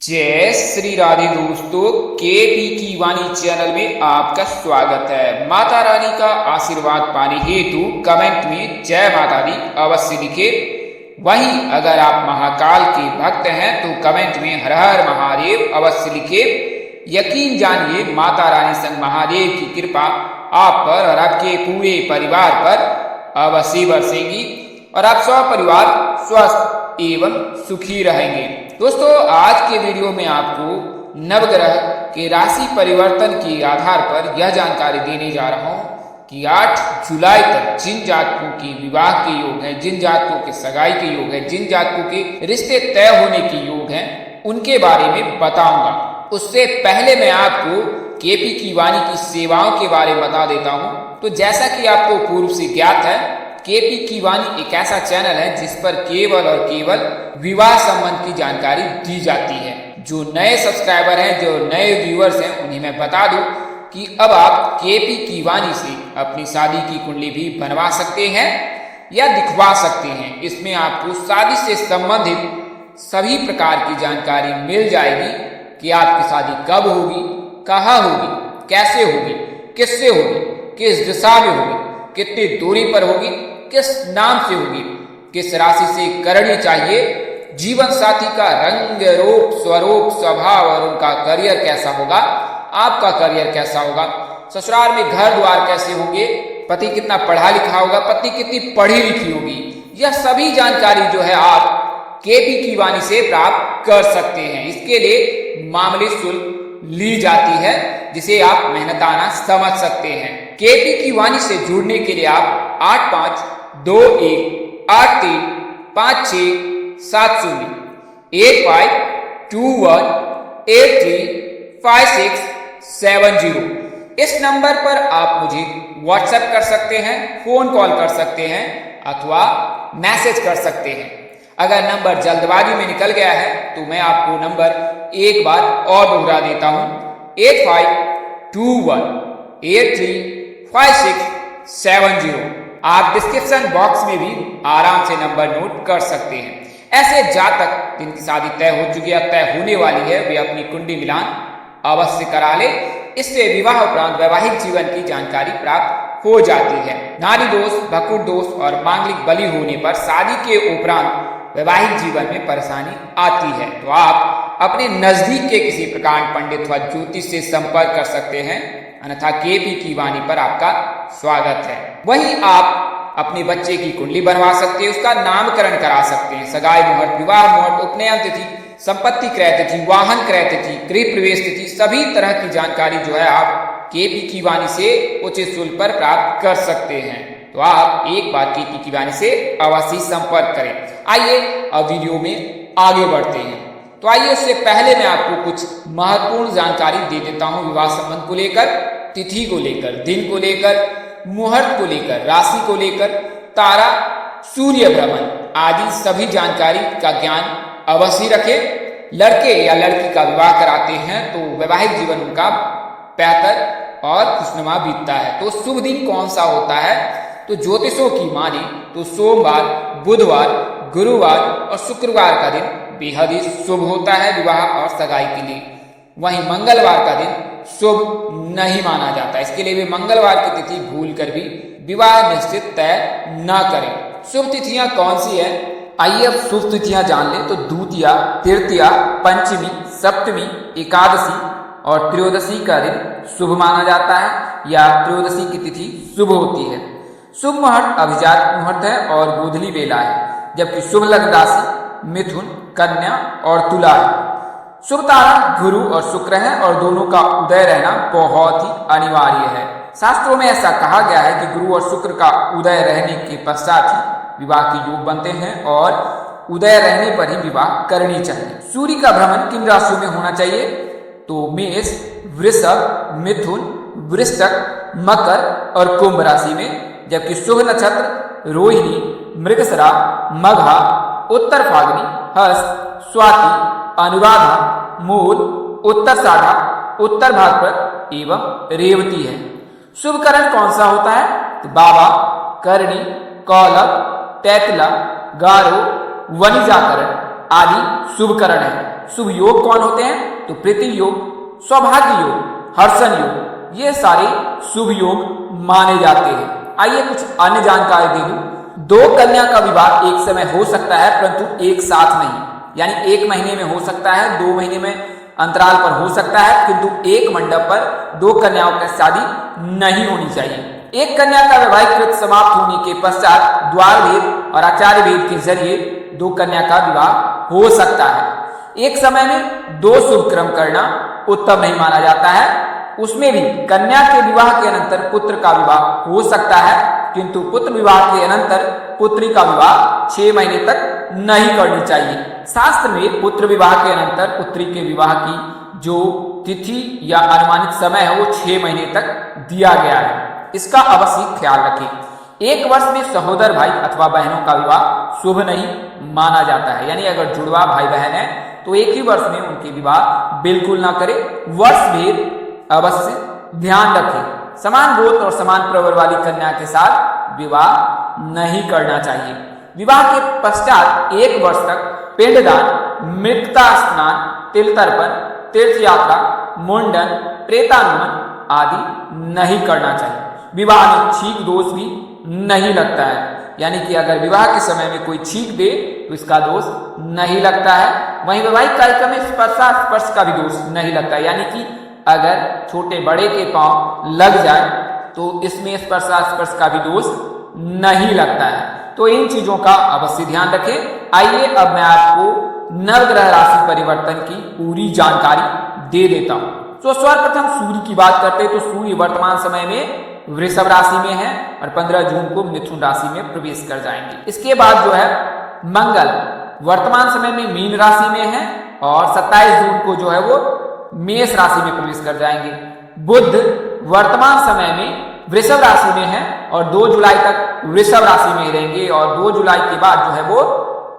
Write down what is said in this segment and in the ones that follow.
जय श्री राधे दोस्तों, केपी की वाणी चैनल में आपका स्वागत है। माता रानी का आशीर्वाद पाने हेतु कमेंट में जय माता दी अवश्य लिखे। वहीं अगर आप महाकाल के भक्त हैं तो कमेंट में हर हर महादेव अवश्य लिखे। यकीन जानिए माता रानी संग महादेव की कृपा आप पर और आपके पूरे परिवार पर अवश्य बरसेगी और आप सब परिवार स्वस्थ एवं सुखी रहेंगे। दोस्तों, आज के वीडियो में आपको नवग्रह के राशि परिवर्तन के आधार पर यह जानकारी देने जा रहा हूं कि 8 जुलाई तक जिन जातकों के विवाह के योग हैं, जिन जातकों के सगाई के योग हैं, जिन जातकों के रिश्ते तय होने के योग हैं, उनके बारे में बताऊंगा। उससे पहले मैं आपको केपी की वाणी की सेवाओं के बारे में बता देता हूं। तो जैसा कि आपको पूर्व से ज्ञात है, केपी की वाणी एक ऐसा चैनल है जिस पर केवल और केवल विवाह संबंध की जानकारी दी जाती है। जो नए सब्सक्राइबर हैं, जो नए व्यूअर्स हैं, उन्हें मैं बता दूं कि अब आप केपी की वाणी से अपनी शादी की कुंडली भी बनवा सकते हैं या दिखवा सकते हैं। इसमें आपको शादी से संबंधित सभी प्रकार की जानकारी मिल जाएगी कि आपकी शादी कब होगी, कहाँ होगी, कैसे होगी, किससे होगी, किस दिशा में होगी, कितनी दूरी पर होगी, किस नाम से होगी, किस राशि से करनी चाहिए, जीवन साथी का रंग रूप स्वरूप स्वभाव और उनका करियर कैसा होगा, आपका करियर कैसा होगा, ससुराल में घर द्वार कैसे होंगे, पति कितना पढ़ा लिखा होगा, पत्नी कितनी पढ़ी लिखी होगी। यह सभी जानकारी जो है आप केपी की वाणी से प्राप्त कर सकते हैं। इसके लिए मामूली शुल्क ली जाती है जिसे आप मेहनताना समझ सकते हैं। केपी की वाणी से जुड़ने के लिए आप 8521835670 8521835670 इस नंबर पर आप मुझे व्हाट्सएप कर सकते हैं, फोन कॉल कर सकते हैं अथवा मैसेज कर सकते हैं। अगर नंबर जल्दबाजी में निकल गया है तो मैं आपको नंबर एक बार और दोहरा देता हूं, 8521835670। आप डिस्क्रिप्शन बॉक्स में भी आराम से नंबर नोट कर सकते हैं। ऐसे जातक जिनकी शादी तय हो चुकी है, तय होने वाली है, वे अपनी कुंडली मिलान अवश्य करा ले। इससे विवाह उपरांत वैवाहिक जीवन की जानकारी प्राप्त हो जाती है। नारी दोष, भकुर दोष और मांगलिक बलि होने पर शादी के उपरांत वैवाहिक जीवन में परेशानी आती है तो आप अपने नजदीक के किसी प्रकांड पंडित व ज्योतिष से संपर्क कर सकते हैं, अन्यथा केपी की वाणी पर आपका स्वागत है। वहीं आप अपने बच्चे की कुंडली बनवा सकते हैं, उसका नामकरण करा सकते हैं। सगाई मुहूर्त, विवाह मुहूर्त, उपनयन तिथि, संपत्ति क्रय तिथि, वाहन क्रय तिथि, गृह प्रवेश तिथि, सभी तरह की जानकारी जो है आप केपी की वाणी से उचित शुल्क पर प्राप्त कर सकते हैं। तो आप एक बार केपी की वाणी से अवश्य संपर्क करें। आइए अब वीडियो में आगे बढ़ते हैं। तो आइए, उससे पहले मैं आपको कुछ महत्वपूर्ण जानकारी दे देता हूं विवाह संबंध को लेकर, तिथि को लेकर, दिन को लेकर, मुहूर्त को लेकर, राशि को लेकर, तारा, सूर्य भ्रमण आदि सभी जानकारी का ज्ञान अवश्य रखें। लड़के या लड़की का विवाह कराते हैं तो वैवाहिक जीवन उनका बेहतर और खुशनुमा बीतता है। तो शुभ दिन कौन सा होता है? तो ज्योतिषों की माने तो सोमवार, बुधवार, गुरुवार और शुक्रवार का दिन बेहद ही शुभ होता है विवाह और सगाई के लिए। वहीं मंगलवार का दिन शुभ नहीं माना जाता, इसके लिए भी मंगलवार की तिथि भूल कर भी विवाह निश्चित तय न करें। शुभ तिथियां कौन सी है? आइए अब शुभ तिथियां जान लें। तो द्वितीया, तृतीया, पंचमी, सप्तमी, एकादशी और त्रयोदशी का दिन शुभ माना जाता है या त्रयोदशी की तिथि शुभ होती है। शुभ मुहूर्त अभिजात मुहूर्त है और गोधूली बेला है, जबकि शुभ लग्न राशि मिथुन, कन्या और तुला है। शुभ तारा गुरु और शुक्र है और दोनों का उदय रहना बहुत ही अनिवार्य है। शास्त्रों में ऐसा कहा गया है कि गुरु और शुक्र का उदय रहने के पश्चात ही विवाह के योग बनते हैं और उदय रहने पर ही विवाह करनी चाहिए। सूर्य का भ्रमण किन राशियों में होना चाहिए? तो मेष, वृषभ, मिथुन, वृश्चिक, मकर और कुंभ राशि में, जबकि शुभ नक्षत्र रोहिणी, मृगशिरा, मघा, उत्तर फाल्गुनी, हस्त, स्वाति, अनुराधा, मूल, उत्तराषाढ़ा, उत्तर भाद्रपद एवं रेवती है। शुभ करण कौन सा होता है? तो बाबा, करणी, कौलभ, तैतला, गारो, वनिजाकरण, आदि शुभकरण है। शुभ योग कौन होते हैं? तो प्रीति योग, सौभाग्य योग, हर्षण योग, ये सारे शुभ योग माने जाते हैं। आइए कुछ अन्य जानकारी दे दूं। दो कन्या का विवाह एक समय हो सकता है परंतु एक साथ नहीं, यानी 1 महीने में हो सकता है, 2 महीने में अंतराल पर हो सकता है, किंतु एक मंडप पर 2 कन्याओं की शादी नहीं होनी चाहिए। एक कन्या का वैवाहिक कृत समाप्त होने के पश्चात द्वार भेद और आचार्य भेद के जरिए 2 कन्या का विवाह हो सकता है। एक समय में 2 शुभ कर्म करना उत्तम नहीं माना जाता है। उसमें भी कन्या के विवाह के अनंतर पुत्र का विवाह हो सकता है, किंतु पुत्र विवाह के अनंतर पुत्री का विवाह 6 महीने तक नहीं करनी चाहिए। शास्त्र में पुत्र विवाह के अनंतर पुत्री के विवाह की जो तिथि या अनुमानित समय है वो 6 महीने तक दिया गया है। इसका अवश्य ख्याल रखें। 1 वर्ष में सहोदर भाई अथवा बहनों का विवाह शुभ नहीं माना जाता है, यानी अगर जुड़वा भाई बहन है तो एक ही वर्ष में उनके विवाह बिल्कुल ना करें। वर्ष भेद अवश्य ध्यान रखें। समान गोत्र और समान प्रवर वाली कन्या के साथ विवाह नहीं करना चाहिए। विवाह के पश्चात 1 वर्ष तक पिंडदान, मृतता स्नान, तिल तर्पण, तीर्थ यात्रा, मुंडन, प्रेतानुमन आदि नहीं करना चाहिए। विवाह में छींक दोष भी नहीं लगता है, यानी कि अगर विवाह के समय में कोई छींक दे तो इसका दोष नहीं लगता है। वहीं वैवाहिक कार्यक्रम में स्पर्श का भी दोष नहीं लगता, यानी कि अगर छोटे बड़े के पांव लग जाए तो इसमें स्पर्श का भी दोष नहीं लगता है। तो इन चीजों का अवश्य ध्यान रखें। आइए अब मैं आपको नवग्रह राशि परिवर्तन की पूरी जानकारी दे देता हूं। तो सर्वप्रथम सूर्य की बात करते हैं तो सूर्य वर्तमान समय में वृषभ राशि में है और 15 जून को मिथुन राशि में प्रवेश कर जाएंगे। इसके बाद जो है मंगल वर्तमान समय में मीन राशि में है और 27 जून को जो है वो मेष राशि में प्रवेश कर जाएंगे। बुध वर्तमान समय में वृषभ राशि में है और 2 जुलाई तक वृषभ राशि में रहेंगे और 2 जुलाई के बाद जो है वो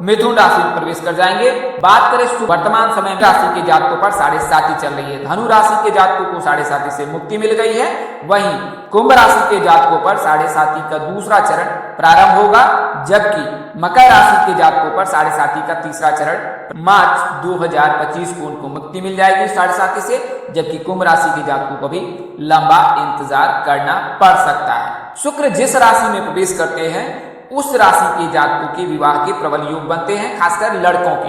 मिथुन राशि में प्रवेश कर जाएंगे। बात करें वर्तमान समय में राशि के जातकों पर 7.5 चल रही है। धनु राशि के जातकों को 7.5 से मुक्ति मिल गई है। वहीं कुंभ राशि के जातकों पर 7.5 का दूसरा चरण प्रारंभ होगा, जबकि मकर राशि के जातकों पर 7.5 का तीसरा चरण मार्च 2025 को उनको मुक्ति मिल जाएगी 7.5 से, जबकि कुंभ राशि के जातकों को भी लंबा इंतजार करना पड़ सकता है। शुक्र जिस राशि में प्रवेश करते हैं उस राशि के जातकों के विवाह के प्रबल योग बनते हैं, खासकर लड़कों के।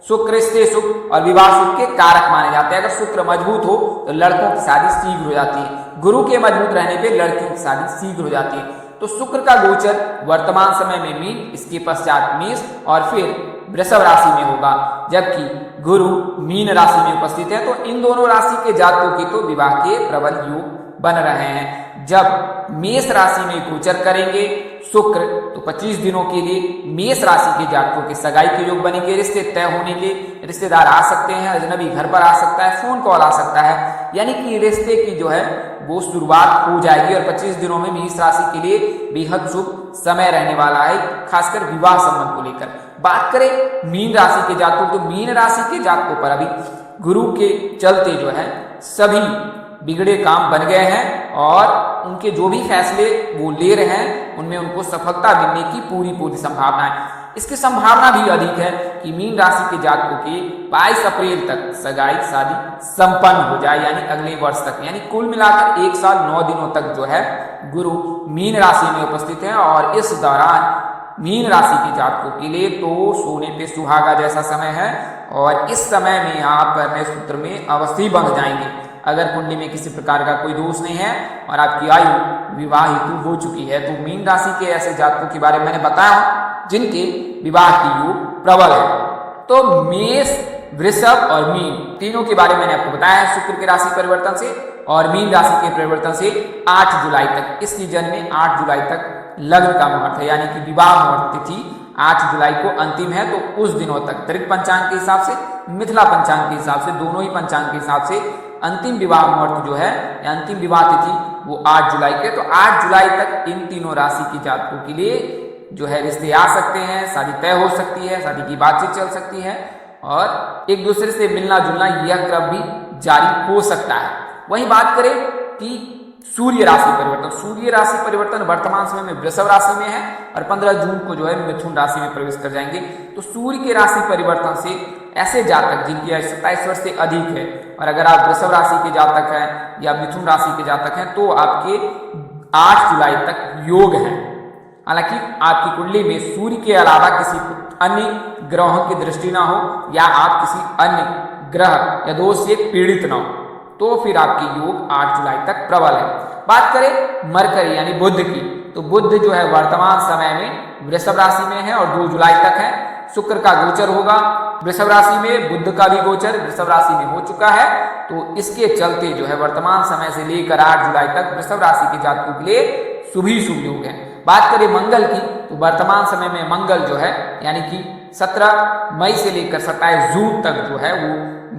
शुक्र रिश्ते सुख और विवाह सुख के कारक माने जाते हैं। अगर शुक्र मजबूत हो तो लड़कों की शादी शीघ्र हो जाती है। गुरु के मजबूत रहने पे लड़कियों की शादी शीघ्र हो जाती है। तो शुक्र का गोचर वर्तमान समय में मीन, इसके पश्चात मेष और फिर वृषभ राशि में होगा, जबकि गुरु मीन राशि में उपस्थित है। तो इन दोनों राशि के जातकों के तो विवाह के प्रबल योग बन रहे हैं। जब मेष राशि में गोचर करेंगे शुक्र तो 25 दिनों के लिए मेष राशि के जातकों के सगाई के योग बनेंगे। रिश्ते तय होने के, रिश्तेदार आ सकते हैं, अजनबी घर पर आ सकता है, फोन कॉल आ सकता है, यानी कि रिश्ते की जो है वो शुरुआत हो जाएगी। और 25 दिनों में मेष राशि के लिए बेहद शुभ समय रहने वाला है, खासकर विवाह संबंध को लेकर। बात करें मीन राशि के जातकों तो मीन राशि के जातकों पर अभी गुरु के चलते जो है सभी बिगड़े काम बन गए हैं और उनके जो भी फैसले वो ले रहे हैं उनमें उनको सफलता मिलने की पूरी संभावना है। इसकी संभावना भी अधिक है कि मीन राशि के जातकों के 22 अप्रैल तक सगाई शादी संपन्न हो जाए, यानी अगले वर्ष तक। यानी कुल मिलाकर 1 साल 9 दिनों तक जो है गुरु मीन राशि में उपस्थित है और इस दौरान मीन राशि के जातकों के लिए तो सोने पे सुहागा जैसा समय है और इस समय में आप नए सूत्र में अवश्य बंध जाएंगे। अगर कुंडली में किसी प्रकार का कोई दोष नहीं है और आपकी आयु विवाह हेतु हो चुकी है तो मीन राशि के ऐसे जातकों के बारे में मैंने बताया जिनके विवाह की योग प्रबल है। तो मेष, वृषभ और मीन तीनों के बारे में मैंने आपको बताया है शुक्र के राशि परिवर्तन से और मीन राशि के परिवर्तन से 8 जुलाई तक। इस सीजन में 8 जुलाई तक लग्न का मुहूर्त है, यानी कि विवाह मुहूर्त तिथि 8 जुलाई को अंतिम है। तो उस दिनों तक त्रिक पंचांग के हिसाब से, मिथिला पंचांग के हिसाब से, दोनों ही पंचांग के हिसाब से अंतिम विवाह मुहूर्त जो है या अंतिम विवाह तिथि वो 8 जुलाई के। तो 8 जुलाई तक इन तीनों राशि के जातकों के लिए जो है रिश्ते आ सकते हैं, शादी तय हो सकती है, शादी की बातचीत चल सकती है और एक दूसरे से मिलना जुलना यह क्रम भी जारी हो सकता है। वहीं बात करें कि सूर्य राशि परिवर्तन। सूर्य राशि परिवर्तन वर्तमान समय में वृषभ राशि में है और 15 जून को जो है मिथुन राशि में प्रवेश कर जाएंगे। तो सूर्य के राशि परिवर्तन से ऐसे जातक जिनकी आयु 27 वर्ष से अधिक है, और अगर आप वृषभ राशि के जातक हैं या मिथुन राशि के जातक हैं तो आपके 8 जुलाई तक योग है। हालांकि आपकी कुंडली में सूर्य के अलावा किसी अन्य ग्रहों की दृष्टि ना हो या आप किसी अन्य ग्रह या दोष से पीड़ित ना हो तो फिर आपकी योग 8 जुलाई तक प्रबल है। बात करें मरकरी यानी बुध की, तो बुध जो है वर्तमान समय में वृषभ राशि में है और 2 जुलाई तक है। शुक्र का गोचर होगा वृषभ राशि में, बुध का भी गोचर वृषभ राशि में हो चुका है। तो इसके चलते जो है वर्तमान समय से लेकर 8 जुलाई तक वृषभ राशि के जातकों के लिए शुभ ही शुभ योग है। बात करें मंगल की, तो वर्तमान समय में मंगल जो है यानी कि 17 मई से लेकर 27 जून तक जो है वो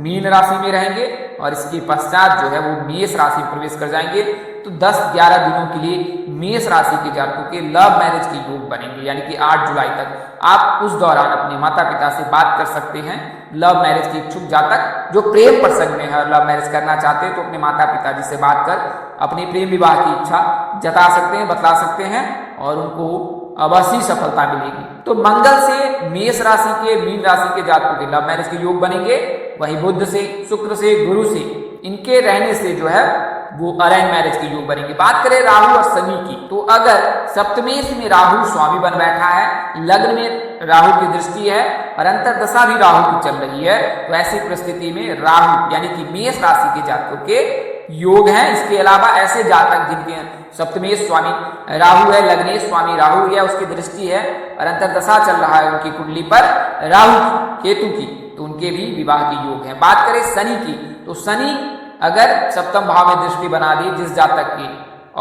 मीन राशि में रहेंगे और इसके पश्चात जो है वो मेष राशि में प्रवेश कर जाएंगे। तो 10-11 दिनों के लिए मेष राशि के जातकों के लव मैरिज के योग बनेंगे, यानी कि 8 जुलाई तक आप उस दौरान अपने माता पिता से बात कर सकते हैं। लव मैरिज के इच्छुक जातक जो प्रेम प्रसंग में है, लव मैरिज करना चाहते हैं तो अपने माता पिता जी से बात कर अपने प्रेम विवाह की इच्छा जता सकते हैं, बतला सकते हैं और उनको अवश्य सफलता मिलेगी। तो मंगल से मेष राशि के, मीन राशि के जातकों के लव मैरिज के योग बनेंगे। वही बुध से, शुक्र से, गुरु से इनके रहने से जो है वो अरेंज मैरिज के योग बनेंगे। बात करें राहु और शनि की, तो अगर सप्तमेश में राहु स्वामी बन बैठा है, लग्न में राहु की दृष्टि है और अंतर्दशा भी राहु की चल रही है, तो ऐसी परिस्थिति में राहु यानी कि मेष राशि के जातकों के योग हैं। इसके अलावा ऐसे जातक जिनके सप्तमेश स्वामी राहु है, लग्नेश स्वामी राहु है, उसकी दृष्टि है और अंतर्दशा चल रहा है उनकी कुंडली पर राहु की, केतु की, तो उनके भी विवाह के योग हैं। बात करें शनि की, तो शनि अगर सप्तम भाव में दृष्टि बना दी जिस जातक की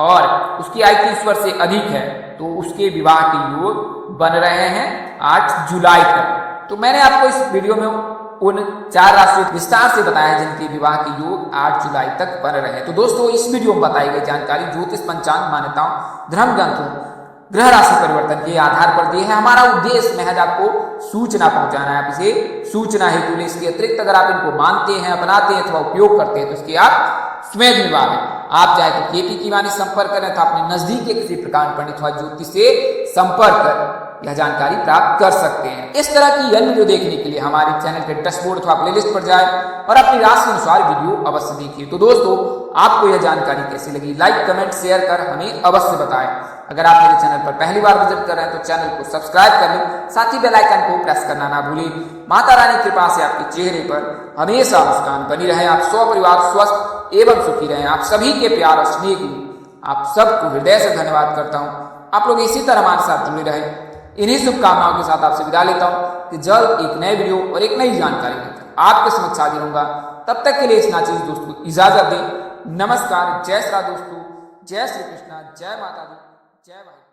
और उसकी आयु 30 वर्ष से अधिक है तो उसके विवाह के योग बन रहे हैं 8 जुलाई तक। तो मैंने आपको इस वीडियो में उन 4 राशियों को विस्तार से बताया जिनके विवाह के योग 8 जुलाई तक बन रहे हैं। तो दोस्तों इस वीडियो में बताई गई जानकारी ज्योतिष, पंचांग, मान्यताओं, धर्म ग्रंथों, ग्रह राशि परिवर्तन के आधार पर दिए हैं। हमारा उद्देश्य महज आपको सूचना पहुंचाना है, आप इसे सूचना हेतु लें। इसके अतिरिक्त अगर आप इनको मानते हैं, अपनाते हैं अथवा उपयोग करते हैं तो इसके आप स्वयं जिम्मेदार हैं। आप चाहे तो केपी की वाणी संपर्क करें अथवा अपने नजदीक के किसी प्रकार पंडित अथवा ज्योतिष से संपर्क कर यह जानकारी प्राप्त कर सकते हैं। इस तरह की अन्य वीडियो देखने के लिए हमारे चैनल के डैशबोर्ड अथवा प्लेलिस्ट पर जाएं और अपनी राशि अनुसार वीडियो अवश्य देखिए। तो दोस्तों आपको यह जानकारी कैसी लगी, लाइक, कमेंट, शेयर कर हमें अवश्य बताएं। अगर आप मेरे चैनल पर पहली बार विजिट कर रहे हैं तो चैनल को सब्सक्राइब कर लें, साथ ही बेल आइकन को प्रेस करना ना भूलें। माता रानी कृपा से आपके चेहरे पर हमेशा मुस्कान बनी रहे, आप स्वपरिवार स्वस्थ एवं सुखी रहें। आप सभी के प्यार और स्नेह के लिए आप सबको हृदय से धन्यवाद करता हूँ। आप लोग इसी तरह हमारे साथ जुड़े रहें। इन्हीं शुभकामनाओं के साथ आपसे विदा लेता हूँ कि जल्द एक नए वीडियो और एक नई जानकारी लेकर आपके समक्ष हाजिर होऊंगा। तब तक के लिए इस नाचीज दोस्त को इजाजत दें। नमस्कार, जय श्री राम दोस्तों, जय श्री कृष्णा, जय माता दी, जय भाई।